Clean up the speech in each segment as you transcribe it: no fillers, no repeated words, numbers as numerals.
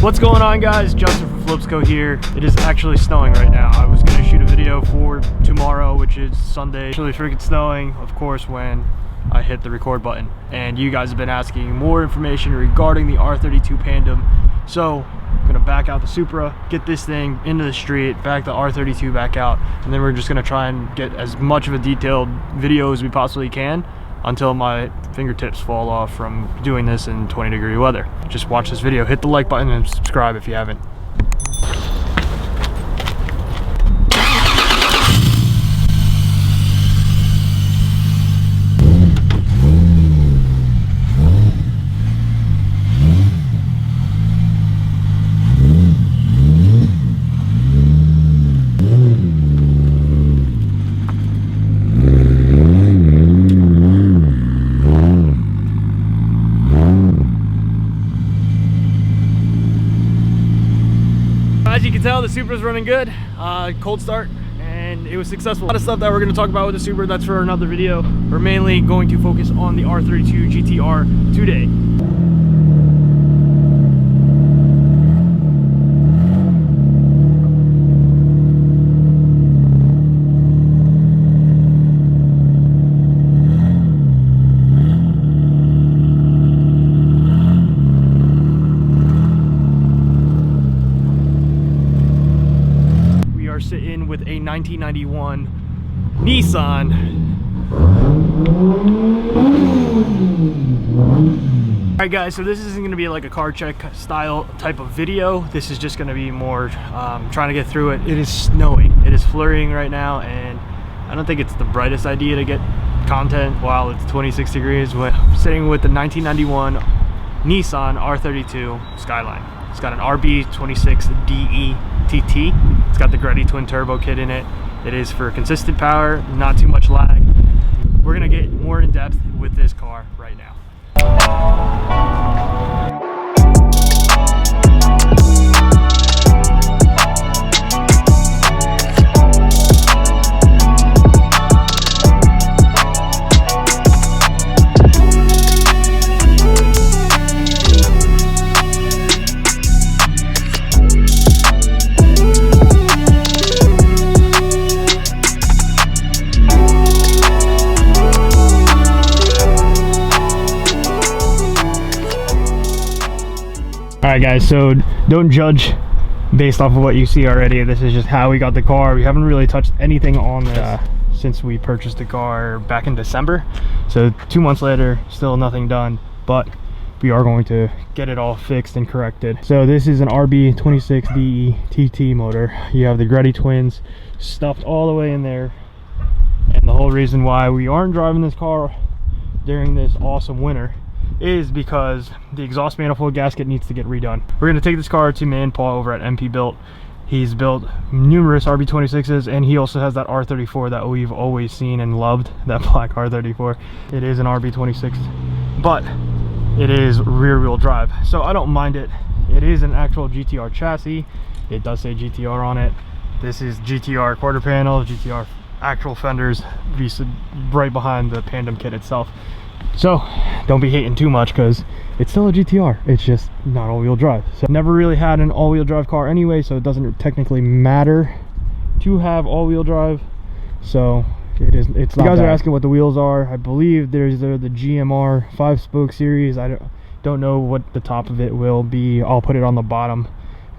What's going on, guys? Justin from Flipsco here. It is actually snowing right now. I was going to shoot a video for tomorrow, which is Sunday. It's really freaking snowing, of course, when I hit the record button. And you guys have been asking more information regarding the R32 Pandem. So I'm going to back out the Supra, get this thing into the street, back the R32 back out, and then we're just going to try and get as much of a detailed video as we possibly can until my fingertips fall off from doing this in 20-degree weather. Just watch this video, hit the like button, and subscribe if you haven't. As you can tell, the Supra's running good. Cold start, and it was successful. A lot of stuff that we're going to talk about with the Supra, that's for another video. We're mainly going to focus on the R32 GTR today. Sitting with a 1991 Nissan. Alright guys, so this isn't going to be like a car check style type of video. This is just going to be more trying to get through it. It is snowing. It is flurrying right now, and I don't think it's the brightest idea to get content while it's 26 degrees. We're sitting with the 1991 Nissan R32 Skyline. It's got an RB26DE TT. It's got the Gretty twin turbo kit in it. It is for consistent power, not too much lag. We're gonna get more in depth with this car right now. Alright guys, so don't judge based off of what you see already. This is just how we got the car. We haven't really touched anything on this since we purchased the car back in December. So 2 months later, still nothing done, but we are going to get it all fixed and corrected. So this is an RB26DE TT motor. You have the Gretty twins stuffed all the way in there. And the whole reason why we aren't driving this car during this awesome winter is because the exhaust manifold gasket needs to get redone. We're going to take this car to man Paul over at MP Built. He's built numerous RB26s, and he also has that R34 that we've always seen and loved, that black R34. It is an RB26, but it is rear wheel drive, so I don't mind it. It is an actual GTR chassis. It does say GTR on it. This is GTR quarter panel, GTR actual fenders, right behind the Pandem kit itself. So don't be hating too much, because it's still a GTR. It's just not all-wheel drive. So never really had an all-wheel drive car anyway, so it doesn't technically matter to have all-wheel drive. So it's not. You guys are asking what the wheels are. I believe they're the GMR 5-spoke series. I don't know what the top of it will be. I'll put it on the bottom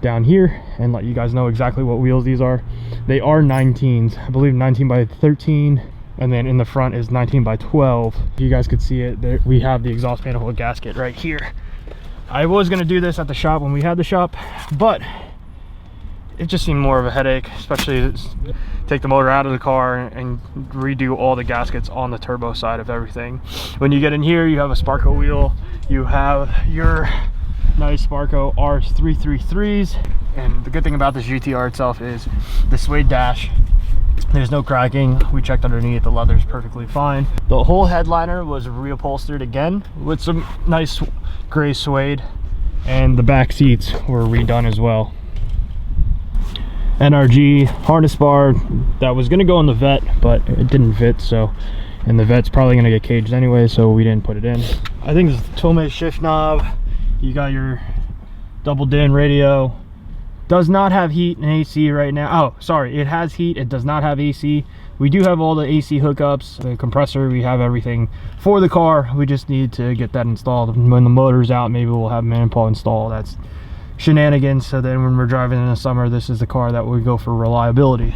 down here and let you guys know exactly what wheels these are. They are 19s, I believe 19 by 13. And then in the front is 19 by 12. You guys could see it there. We have the exhaust manifold gasket right here. I was going to do this at the shop when we had the shop, but it just seemed more of a headache, especially take the motor out of the car and redo all the gaskets on the turbo side of everything. When you get in here, you have a Sparco wheel. You have your nice Sparco R333s. And the good thing about this GTR itself is the suede dash. There's no cracking. We checked underneath, the leather's perfectly fine. The whole headliner was reupholstered again with some nice gray suede, and the back seats were redone as well. NRG harness bar that was going to go in the vet, but it didn't fit, so, and the vet's probably going to get caged anyway, so we didn't put it in. I think this is the Tomei shift knob. You got your double din radio. Does not have heat and AC right now. Oh, sorry, it has heat, it does not have AC. We do have all the AC hookups, the compressor, we have everything for the car. We just need to get that installed. When the motor's out, maybe we'll have man-paw install. That's shenanigans. So then when we're driving in the summer, this is the car that we go for reliability.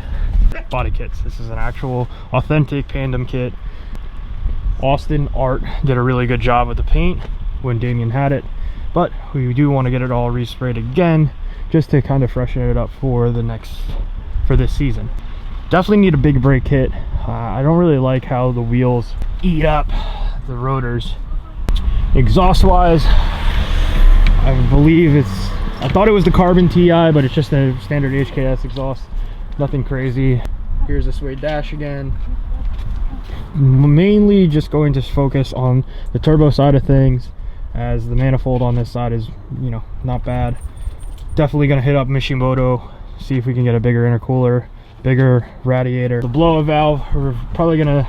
Body kits. This is an actual authentic Pandem kit. Austin Art did a really good job with the paint when Damien had it, but we do want to get it all resprayed again just to kind of freshen it up for this season. Definitely need a big brake kit. I don't really like how the wheels eat up the rotors. Exhaust wise, I believe I thought it was the carbon TI, but it's just a standard HKS exhaust, nothing crazy. Here's the suede dash again. Mainly just going to focus on the turbo side of things, as the manifold on this side is, you know, not bad. Definitely gonna hit up Mishimoto, see if we can get a bigger intercooler, bigger radiator. The blowout valve, we're probably gonna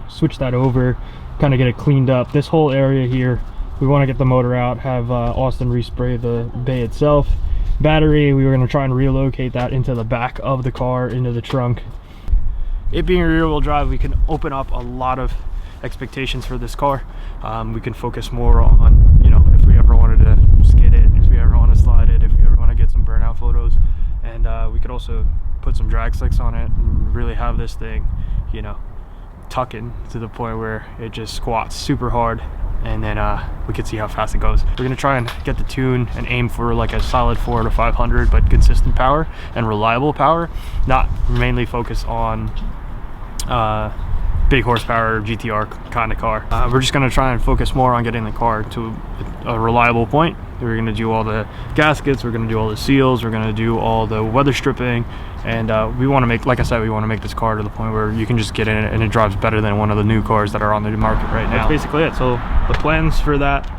switch that over, kind of get it cleaned up. This whole area here, we want to get the motor out, have Austin respray the bay itself. Battery, we were going to try and relocate that into the back of the car, into the trunk. It being rear wheel drive, we can open up a lot of expectations for this car. We can focus more on, you know, if we ever wanted to skid it, if we ever want to slide it, if we ever want to get some burnout photos. And we could also put some drag slicks on it and really have this thing, you know, tucking to the point where it just squats super hard, and then we can see how fast it goes. We're gonna try and get the tune and aim for like a solid 400 to 500, but consistent power and reliable power, not mainly focus on big horsepower GTR kind of car. We're just gonna try and focus more on getting the car to a reliable point. We're gonna do all the gaskets, we're gonna do all the seals, we're gonna do all the weather stripping, and we want to make, like I said, we want to make this car to the point where you can just get in it and it drives better than one of the new cars that are on the market right now. That's basically it. So the plans for that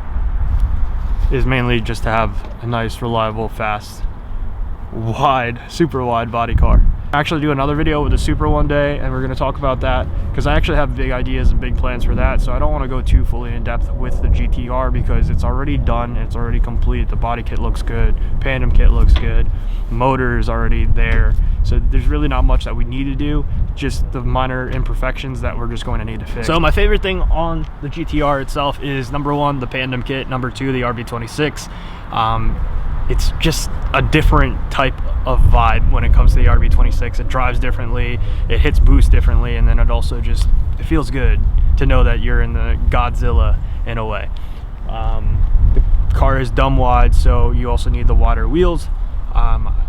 is mainly just to have a nice, reliable, fast, wide, super wide body car. Actually do another video with the Supra one day, and we're going to talk about that because I actually have big ideas and big plans for that. So I don't want to go too fully in depth with the GTR because it's already done, it's already complete. The body kit looks good, Pandem kit looks good, motor is already there. So there's really not much that we need to do, just the minor imperfections that we're just going to need to fix. So my favorite thing on the GTR itself is, number one, the Pandem kit, number two, the RB26. It's just a different type of vibe when it comes to the RB26. It drives differently, it hits boost differently, and then it also just, it feels good to know that you're in the Godzilla in a way. The car is dumb wide, so you also need the wider wheels.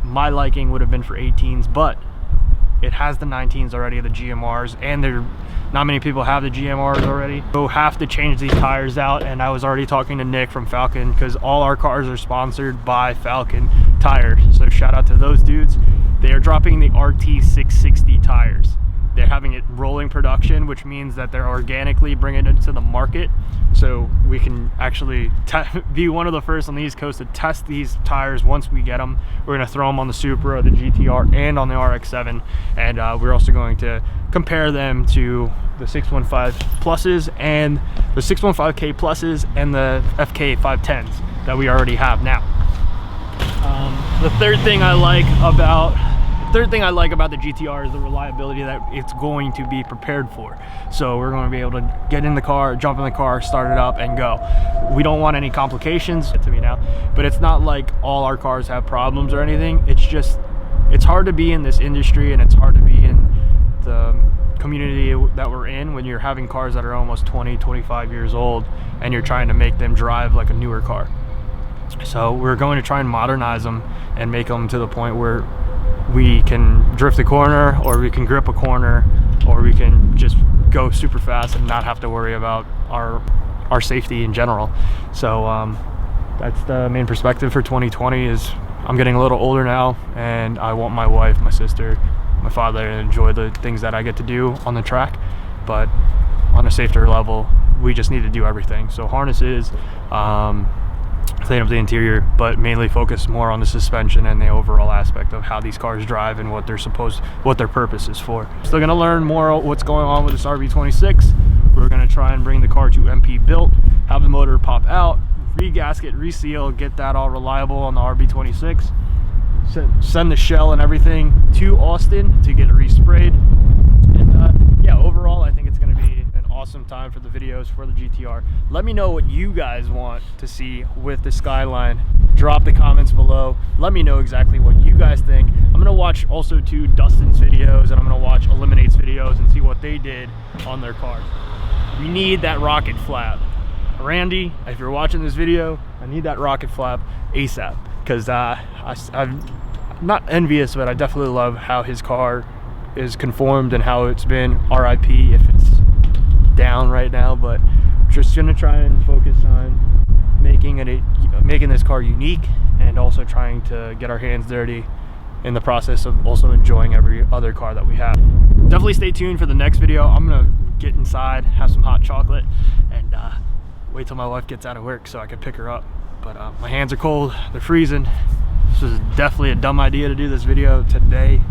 My liking would have been for 18s, but it has the 19s already, the GMRs, and not many people have the GMRs already. So have to change these tires out, and I was already talking to Nick from Falcon because all our cars are sponsored by Falcon tires. So shout out to those dudes. They are dropping the RT660 tires. They're having it rolling production, which means that they're organically bringing it to the market. So we can actually be one of the first on the East Coast to test these tires once we get them. We're going to throw them on the Supra, the GTR, and on the RX-7. And we're also going to compare them to the 615 Pluses and the 615K Pluses and the FK 510s that we already have now. The third thing I like about the GTR is the reliability that it's going to be prepared for. So we're going to be able to get in the car, jump in the car, start it up, and go. We don't want any complications to me now, but it's not like all our cars have problems or anything. It's just, it's hard to be in this industry, and it's hard to be in the community that we're in when you're having cars that are almost 20, 25 years old, and you're trying to make them drive like a newer car. So we're going to try and modernize them and make them to the point where we can drift a corner, or we can grip a corner, or we can just go super fast and not have to worry about our safety in general. So that's the main perspective for 2020. Is I'm getting a little older now, and I want my wife, my sister, my father to enjoy the things that I get to do on the track, but on a safer level, we just need to do everything. So harnesses, clean up the interior, but mainly focus more on the suspension and the overall aspect of how these cars drive and what their purpose is for. Still gonna learn more what's going on with this RB26. We're gonna try and bring the car to MP built, have the motor pop out, re-gasket, reseal, get that all reliable on the RB26. Send the shell and everything to Austin to get it resprayed. And yeah, overall I think it's going to be an awesome time for the videos for the GTR. Let me know what you guys want to see with the Skyline. Drop the comments below. Let me know exactly what you guys think. I'm going to watch also too Dustin's videos, and I'm going to watch Eliminate's videos and see what they did on their cars. We need that rocket flap. Randy, if you're watching this video, I need that rocket flap ASAP, because I'm not envious, but I definitely love how his car is conformed and how it's been. RIP if it's down right now, but just gonna try and focus on making this car unique, and also trying to get our hands dirty in the process of also enjoying every other car that we have. Definitely stay tuned for the next video. I'm gonna get inside, have some hot chocolate, and wait till my wife gets out of work so I can pick her up. But my hands are cold, they're freezing. This was definitely a dumb idea to do this video today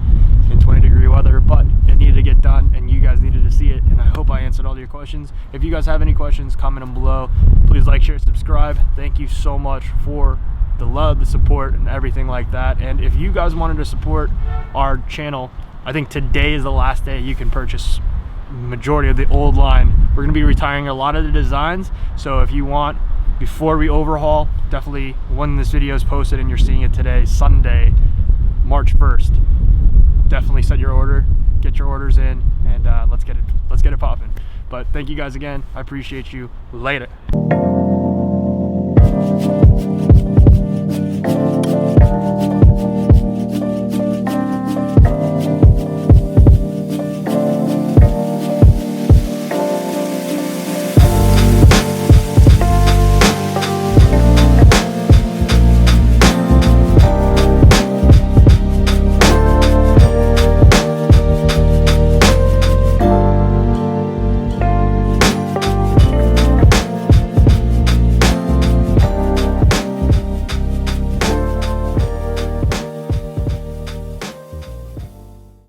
in 20-degree weather, but it needed to get done and you guys needed to see it, and I hope I answered all your questions. If you guys have any questions, comment them below. Please like, share, subscribe. Thank you so much for the love, the support, and everything like that. And if you guys wanted to support our channel, I think today is the last day you can purchase majority of the old line. We're going to be retiring a lot of the designs, so if you want, before we overhaul, definitely when this video is posted and you're seeing it today, Sunday, March 1st, definitely set your order, get your orders in, and let's get it popping. But thank you guys again. I appreciate you. Later.